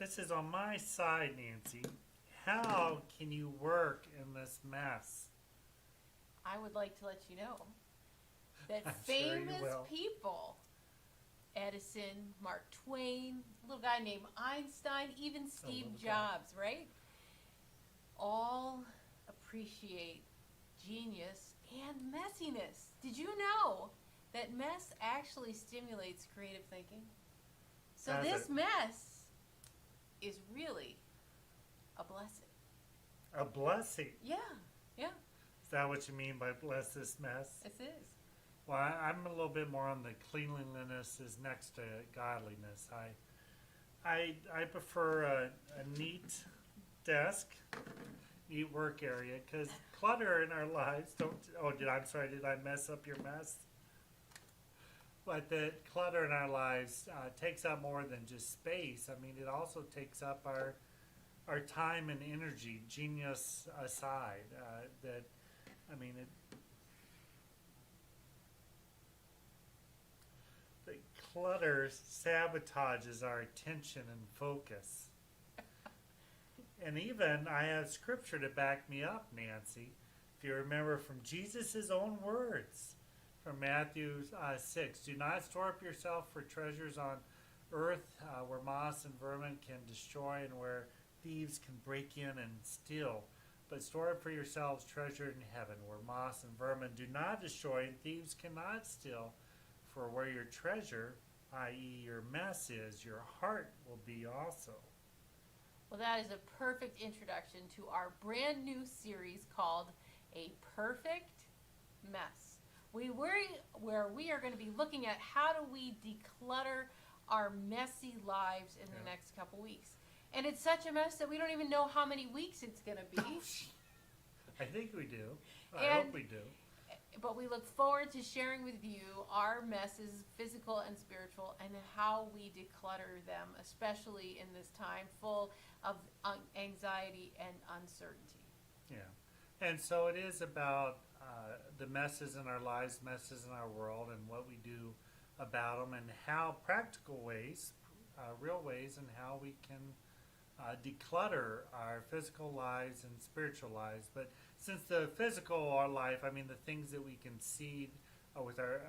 this is on my side, Nancy. How can you work in this mess? I would like to let you know that I'm sure you famous will. people, Edison, Mark Twain, a little guy named Einstein, even Steve little guy. Jobs, right? All appreciate genius and messiness. Did you know that mess actually stimulates creative thinking? So Does this it? mess is really a blessing. A blessing. Yeah, yeah, Is that what you mean by bless this mess? it is. Well, I'm a little bit more on the cleanliness is next to godliness. I prefer a neat desk, neat work area, because clutter in our lives don't. Oh, I'm sorry. Did I mess up your mess? But the clutter in our lives takes up more than just space. I mean, it also takes up our time and energy. Genius aside, that I mean, the clutter sabotages our attention and focus. And even I have scripture to back me up, Nancy. If you remember from Jesus' own words from Matthew 6, do not store up yourself for treasures on earth where moss and vermin can destroy and where thieves can break in and steal. But store up for yourselves treasure in heaven where moss and vermin do not destroy and thieves cannot steal. For where your treasure, i.e., your mess is, your heart will be also. Well, that is a perfect introduction to our brand new series called A Perfect Mess. Where we are going to be looking at how do we declutter our messy lives in the Yeah. next couple weeks. And it's such a mess that we don't even know how many weeks it's going to be. I think we do. I And hope we do. But we look forward to sharing with you our messes, physical and spiritual, and how we declutter them, especially in this time full of anxiety and uncertainty. Yeah. And so it is about the messes in our lives, messes in our world, and what we do about them, and how practical ways, real ways, and how we can declutter our physical lives and spiritual lives. But since the physical our life, I mean, the things that we can see with our,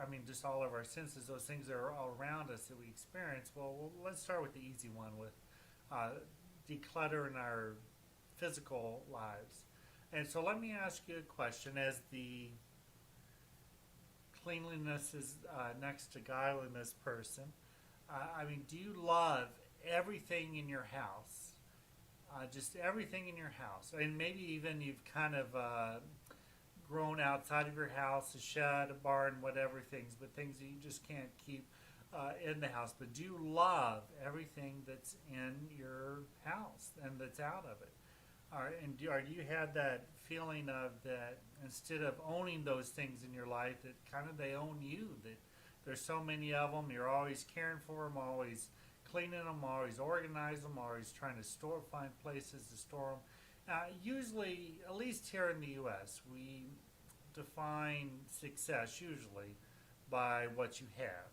I mean, just all of our senses, those things that are all around us that we experience. Well, let's start with the easy one with uh, decluttering our physical lives. And so let me ask you a question. As the cleanliness is next to godliness person, I mean, do you love everything in your house? Just everything in your house. And maybe even you've kind of grown outside of your house, a shed, a barn, whatever things, but things that you just can't keep in the house. But do you love everything that's in your house and that's out of it? Or do you have that feeling of that instead of owning those things in your life, that kind of they own you? That there's so many of them, you're always caring for them, always cleaning them, always organizing them, always trying to find places to store them. Usually, at least here in the U.S., we define success usually by what you have.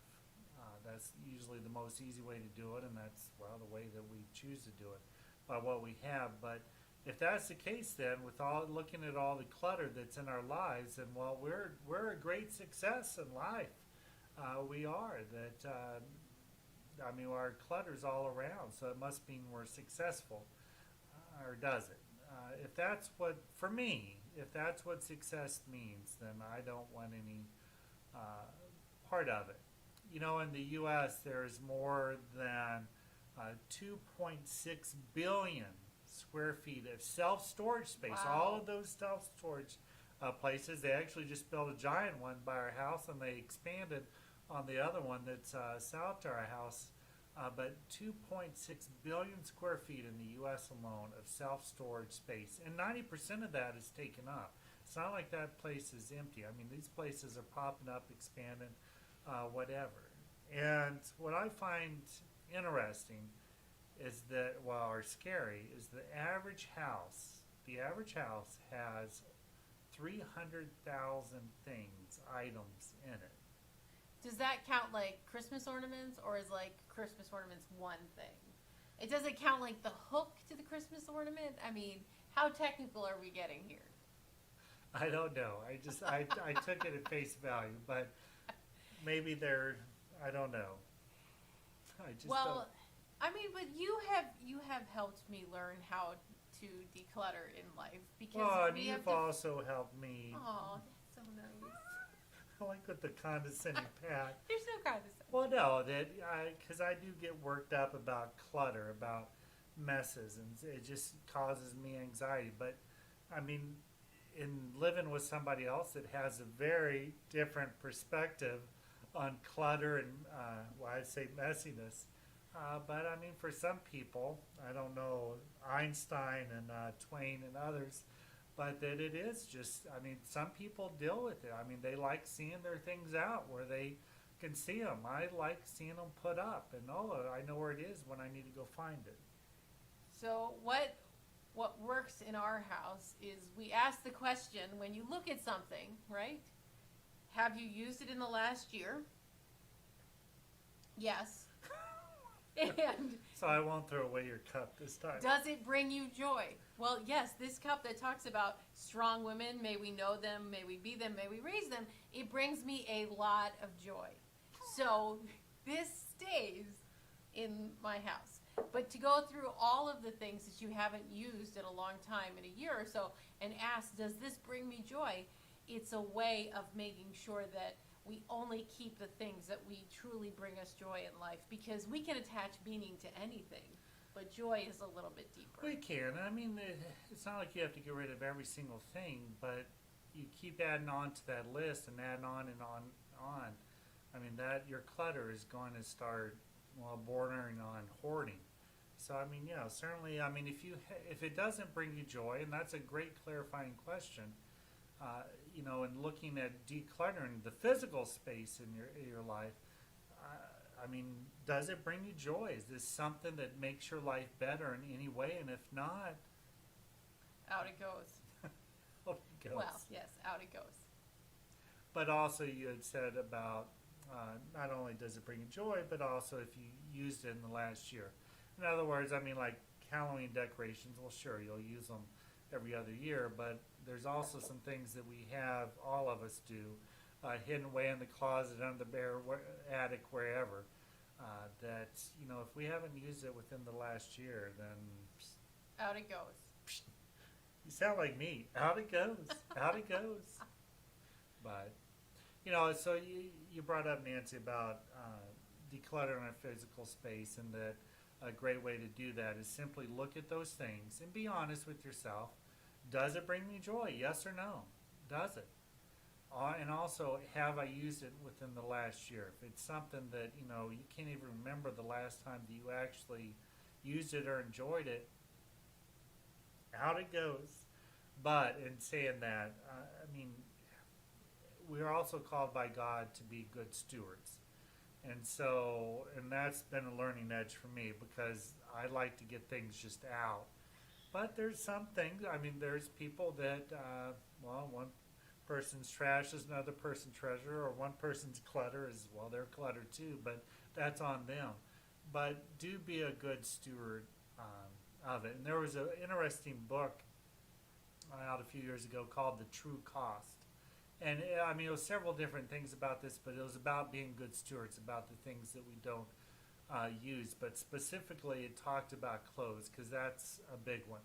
That's usually the most easy way to do it, and that's, well, the way that we choose to do it, by what we have. But if that's the case, then with all looking at all the clutter that's in our lives, then, well, we're a great success in life. We are that. I mean, our clutter's all around, so it must mean we're successful, or does it? If that's what, for me, if that's what success means, then I don't want any part of it. You know, in the U.S., there's more than 2.6 billion square feet of self-storage space. Wow. All of those self-storage places, they actually just built a giant one by our house, and they expanded on the other one that's south to our house. But 2.6 billion square feet in the U.S. alone of self-storage space, and 90% of that is taken up. It's not like that place is empty. I mean, these places are popping up, expanding, whatever. And what I find interesting is that, well, or scary, is the average house has 300,000 things, items in it. Does that count like Christmas ornaments, or is like Christmas ornaments one thing? It doesn't count like the hook to the Christmas ornament. I mean, how technical are we getting here? I don't know. I took it at face value, but maybe they're, I don't know. I just Well, I mean, but you have helped me learn how to declutter in life because don't. Well, and we you've have to. also helped me. Oh, that's so nice. I like with the condescending pat. There's no condescension. Well, no, because I do get worked up about clutter, about messes, and it just causes me anxiety. But I mean, in living with somebody else that has a very different perspective on clutter and well, I'd say messiness. But I mean, for some people, I don't know, Einstein and Twain and others, but that it is just, I mean, some people deal with it. I mean, they like seeing their things out where they can see them. I like seeing them put up, and oh, I know where it is when I need to go find it. So what works in our house is we ask the question when you look at something, right? Have you used it in the last year? Yes. And So I won't throw away your cup this time. does it bring you joy? Well, yes, this cup that talks about strong women, may we know them, may we be them, may we raise them, it brings me a lot of joy. So this stays in my house. But to go through all of the things that you haven't used in a long time, in a year or so, and ask, does this bring me joy? It's a way of making sure that we only keep the things that we truly bring us joy in life, because we can attach meaning to anything, but joy is a little bit deeper. We can. I mean, it's not like you have to get rid of every single thing, but you keep adding on to that list and adding on and on and on. I mean, that your clutter is going to start, well, bordering on hoarding. So I mean, yeah, certainly. I mean, if it doesn't bring you joy, and that's a great clarifying question, you know, and looking at decluttering the physical space in your life. I mean, does it bring you joy? Is this something that makes your life better in any way? And if not, Out it goes. out it goes. Well, yes, out it goes. But also, you had said about not only does it bring you joy, but also if you used it in the last year. In other words, I mean, like Halloween decorations. Well, sure, you'll use them every other year, but there's also some things that we have, all of us do, hidden away in the closet, under the bare attic, wherever. That, you know, if we haven't used it within the last year, then Out it goes. you sound like me. Out it goes. Out it goes. But, you know, so you brought up, Nancy, about decluttering our physical space, and that a great way to do that is simply look at those things and be honest with yourself. Does it bring me joy? Yes or no? Does it? And also, have I used it within the last year? If it's something that, you know, you can't even remember the last time that you actually used it or enjoyed it, out it goes. But in saying that, I mean, we are also called by God to be good stewards. And so, and that's been a learning edge for me, because I like to get things just out. But there's some things, I mean, there's people that, well, one person's trash is another person's treasure, or one person's clutter is, well, they're clutter too, but that's on them. But do be a good steward of it. And there was an interesting book out a few years ago called The True Cost. And I mean, it was several different things about this, but it was about being good stewards, about the things that we don't use. But specifically, it talked about clothes, because that's a big one.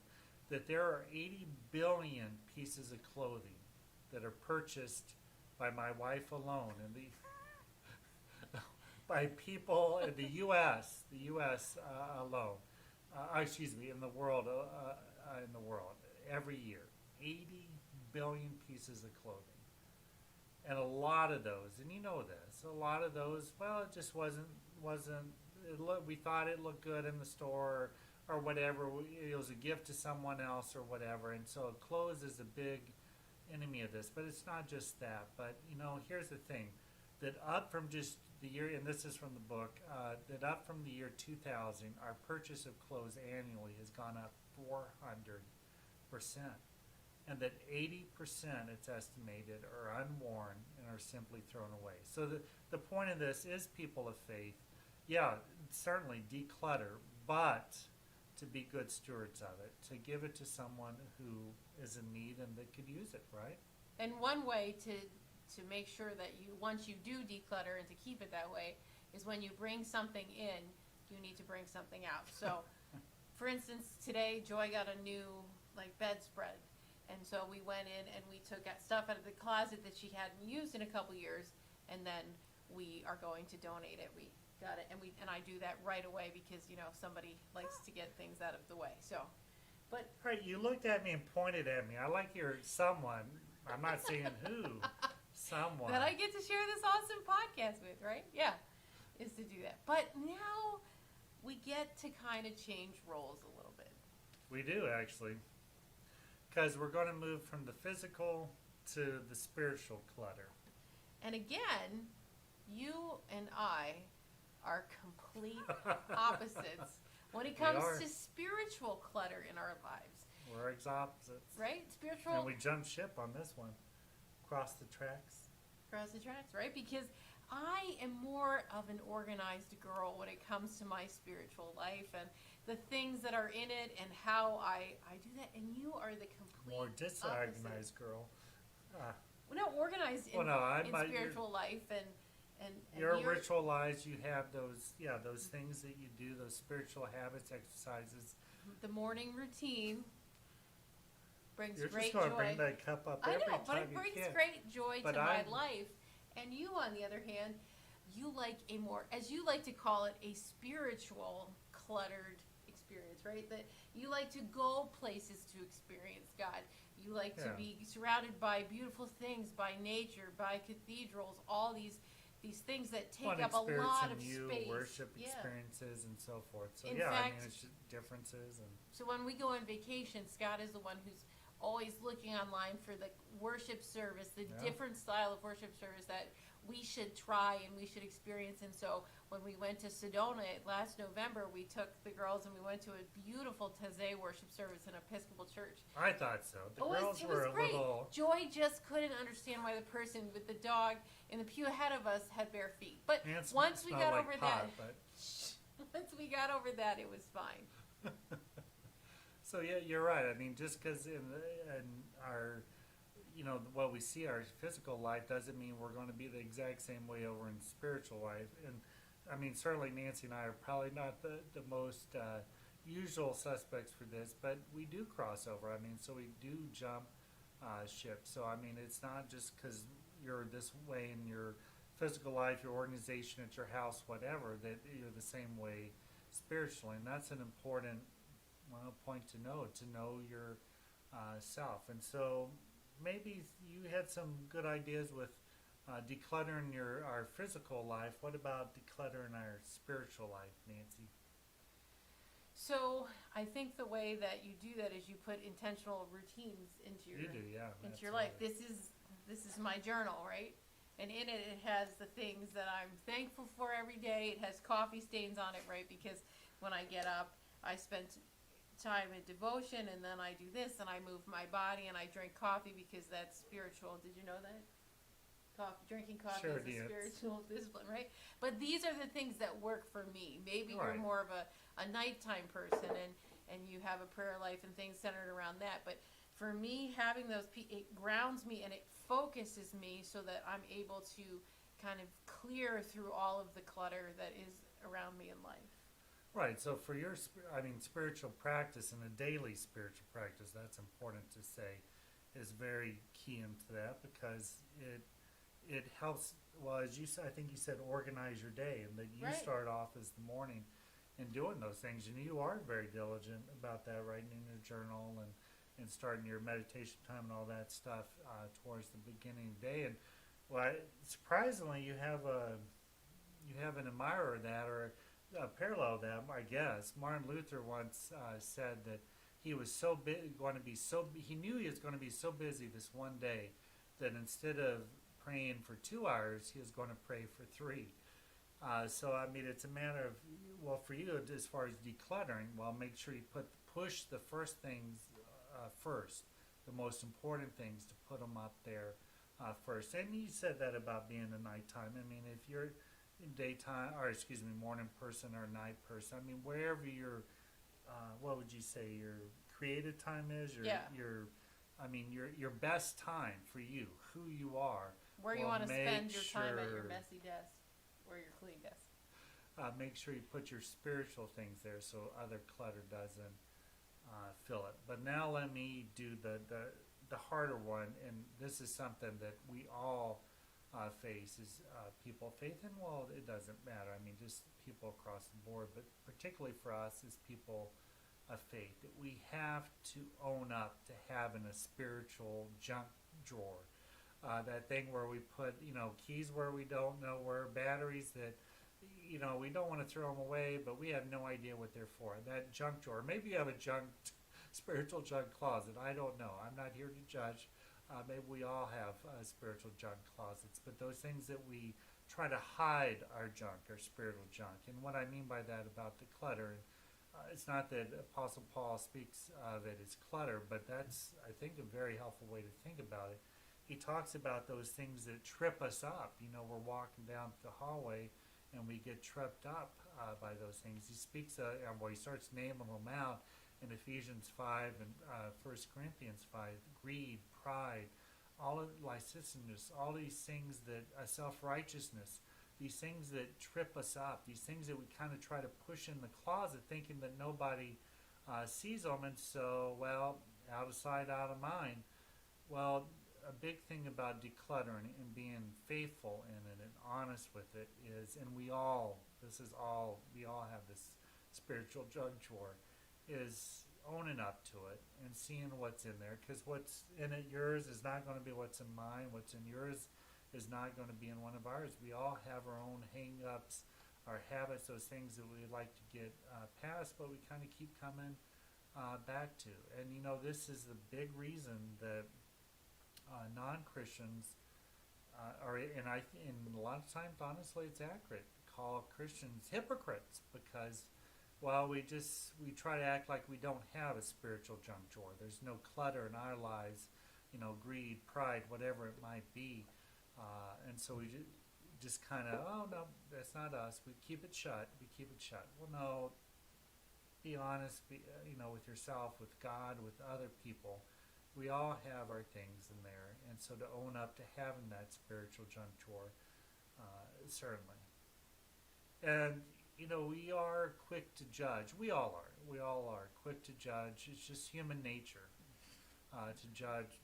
That there are 80 billion pieces of clothing that are purchased by my wife alone, and by people in the U.S. Alone. Excuse me, in the world, every year, 80 billion pieces of clothing. And a lot of those, and you know this, a lot of those, well, it just wasn't. We thought it looked good in the store, or whatever. It was a gift to someone else, or whatever. And so clothes is a big enemy of this. But it's not just that. But you know, here's the thing: that up from just the year, and this is from the book, that up from the year 2000, our purchase of clothes annually has gone up 400%. And that 80%, it's estimated, are unworn and are simply thrown away. So the point of this is, people of faith, yeah, certainly declutter, but to be good stewards of it, to give it to someone who is in need and that could use it, right? And one way to make sure that you, once you do declutter and to keep it that way, is when you bring something in, you need to bring something out. So, for instance, today Joy got a new bedspread, and so we went in and we took out stuff out of the closet that she hadn't used in a couple years, and then we are going to donate it. We got it, and I do that right away because somebody likes to get things out of the way. So, but Right, you looked at me and pointed at me. I like your someone. I'm not saying who. Someone. that I get to share this awesome podcast with, right? Yeah, is to do that. But now we get to kind of change roles a little bit. We do, actually. Because we're going to move from the physical to the spiritual clutter. And again, you and I are complete opposites when it comes are. to spiritual clutter in our lives, We're opposites. right? Spiritual And we jumped ship on this one. Across the tracks. across the tracks, right? Because I am more of an organized girl when it comes to my spiritual life and the things that are in it and how I do that. And you are the complete More opposite. disorganized girl. Well, no, organized in, Well, no, in spiritual life and You're you're- ritualized. You have those things that you do, those spiritual habits, exercises. the morning routine brings You're great just going to joy. bring that cup up I every know, but time it you brings can. great joy But to my I'm- life. And you, on the other hand, you like a more, as you like to call it, a spiritual cluttered experience, right? That you like to go places to experience God. You like to Yeah. be surrounded by beautiful things, by nature, by cathedrals, all these things that take Fun up a lot of experiencing you, space. worship Yeah. experiences, and so forth. So In yeah, I fact- mean, it's just differences and. So when we go on vacation, Scott is the one who's always looking online for the worship service, the Yeah. different style of worship service that we should try and we should experience. And so when we went to Sedona last November, we took the girls and we went to a beautiful Taizé worship service in Episcopal Church. I thought so. The Oh, girls it were was a great. little. Joy just couldn't understand why the person with the dog in the pew ahead of us had bare feet. But Hands once we smell got like over pot, that, once we got over that, it was fine. So yeah, you're right. I mean, just because in our, what we see our physical life doesn't mean we're going to be the exact same way over in spiritual life. And I mean, certainly Nancy and I are probably not the most usual suspects for this, but we do cross over. I mean, so we do jump ship. So I mean, it's not just because you're this way in your physical life, your organization at your house, whatever, that you're the same way spiritually. And that's an important point to know your self. And so maybe you had some good ideas with decluttering our physical life. What about decluttering our spiritual life, Nancy? So I think the way that you do that is you put intentional routines into your You do, yeah. into your life. absolutely. This is my journal, right? And in it, it has the things that I'm thankful for every day. It has coffee stains on it, right? Because when I get up, I spend time in devotion, and then I do this, and I move my body, and I drink coffee because that's spiritual. Did you know that? Drinking coffee Sure is a did. spiritual discipline, right? But these are the things that work for me. Maybe Right. you're more of a nighttime person, and you have a prayer life and things centered around that. But for me, having those, it grounds me and it focuses me so that I'm able to kind of clear through all of the clutter that is around me in life. Right. So for your, spiritual practice and a daily spiritual practice, that's important to say, is very key into that because it helps. Well, as you said, I think you said organize your day, and that you Right. start off as the morning and doing those things, and you are very diligent about that, writing in your journal and starting your meditation time and all that stuff towards the beginning of the day. And well, surprisingly, you have an admirer of that or a parallel of that, I guess. Martin Luther once said that he was he knew he was going to be so busy this one day that instead of praying for 2 hours, he was going to pray for 3. So I mean, it's a matter of, well, for you as far as decluttering, well, make sure you push the first things first, the most important things, to put them up there first. And you said that about being a nighttime. I mean, if you're daytime, or excuse me, morning person or night person. I mean, wherever your, what would you say, your creative time is, Yeah. I mean, your best time for you, who you are. Where you Well, want to spend make your time at your sure- messy desk or your clean desk. Make sure you put your spiritual things there so other clutter doesn't fill it. But now let me do the harder one, and this is something that we all face is people faith, and well, it doesn't matter. I mean, just people across the board, but particularly for us as people of faith, that we have to own up to having a spiritual junk drawer. That thing where we put, keys where we don't know where, batteries that, we don't want to throw them away, but we have no idea what they're for. That junk drawer. Maybe you have a spiritual junk closet. I don't know. I'm not here to judge. Maybe we all have spiritual junk closets, but those things that we try to hide our junk, our spiritual junk. And what I mean by that about the clutter, it's not that Apostle Paul speaks of it as clutter, but that's, I think, a very helpful way to think about it. He talks about those things that trip us up. We're walking down the hallway and we get tripped up by those things. He speaks, he starts naming them out in Ephesians 5 and 1 Corinthians 5, greed, pride, all of licentiousness, all these things that, self-righteousness, these things that trip us up, these things that we kind of try to push in the closet thinking that nobody sees them, and so, well, out of sight, out of mind. Well, a big thing about decluttering and being faithful in it and honest with it is, and we all have this spiritual junk drawer, is owning up to it and seeing what's in there, because what's in it, yours, is not going to be what's in mine. What's in yours is not going to be in one of ours. We all have our own hang-ups, our habits, those things that we like to get past, but we kind of keep coming back to. And this is the big reason that non-Christians and a lot of times, honestly, it's accurate to call Christians hypocrites, because, well, we try to act like we don't have a spiritual junk drawer. There's no clutter in our lives, greed, pride, whatever it might be, and so we just kind of, oh no, that's not us. We keep it shut. Well, no. Be honest, with yourself, with God, with other people. We all have our things in there, and so to own up to having that spiritual junk drawer, certainly. And we are quick to judge. We all are quick to judge. It's just human nature to judge.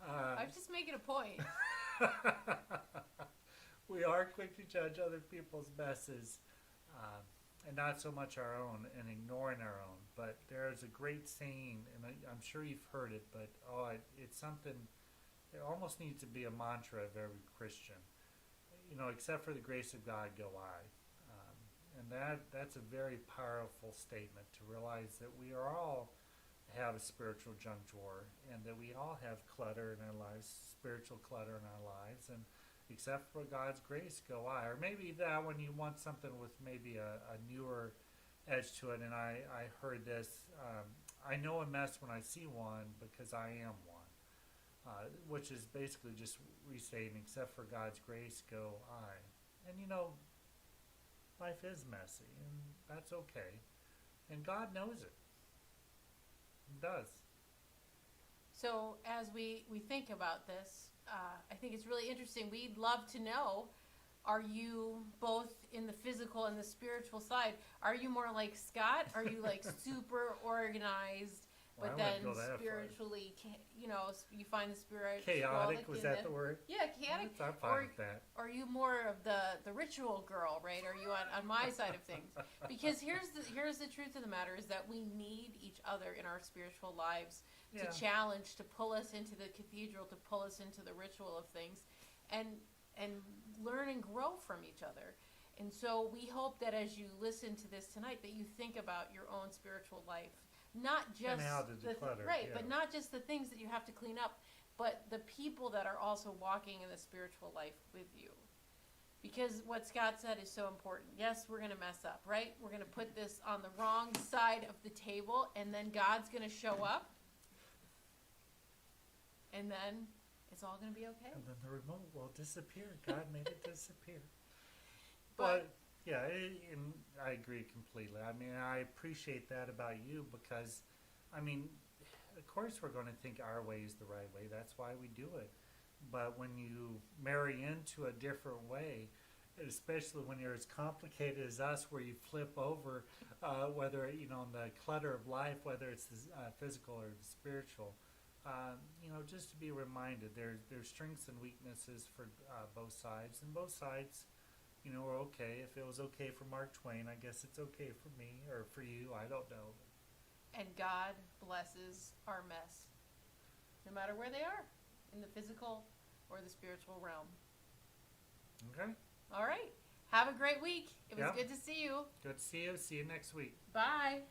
I'm just making a point. We are quick to judge other people's messes, and not so much our own, and ignoring our own. But there's a great saying, and I'm sure you've heard it, but it's something, it almost needs to be a mantra of every Christian. Except for the grace of God go I. And that's a very powerful statement, to realize that we are all have a spiritual junk drawer, and that we all have clutter in our lives, spiritual clutter in our lives, and except for God's grace go I. Or maybe that when you want something with maybe a newer edge to it, and I heard this, I know a mess when I see one because I am one, which is basically just restating, except for God's grace go I. And life is messy, and that's okay, and God knows it. He does. So as we think about this, I think it's really interesting. We'd love to know, are you both in the physical and the spiritual side? Are you more like Scott? Are you like super organized, Well, but I then wouldn't go that far. spiritually, you find the spiritual Chaotic, was in that it? the word? Yeah, chaotic. I'm fine with that. Are you more of the ritual girl, right? Are you on my side of things? Because here's the truth of the matter, is that we need each other in our spiritual lives Yeah. to challenge, to pull us into the cathedral, to pull us into the ritual of things, and learn and grow from each other. And so we hope that as you listen to this tonight, that you think about your own spiritual life, not just And how to declutter, right, yeah. but not just the things that you have to clean up, but the people that are also walking in the spiritual life with you. Because what Scott said is so important. Yes, we're going to mess up, right? We're going to put this on the wrong side of the table, and then God's going to show up. And it's all going to be okay. And then the remote will disappear. God made it disappear. But- But yeah, and I agree completely. I mean, I appreciate that about you because, I mean, of course we're going to think our way is the right way. That's why we do it. But when you marry into a different way, especially when you're as complicated as us, where you flip over, whether in the clutter of life, whether it's the physical or the spiritual, just to be reminded there's strengths and weaknesses for both sides, and both sides, are okay. If it was okay for Mark Twain, I guess it's okay for me or for you. I don't know. And God blesses our mess, no matter where they are, in the physical or the spiritual realm. Okay. All right. Have a great week. It was Yep. good to see you. Good to see you. See you next week. Bye.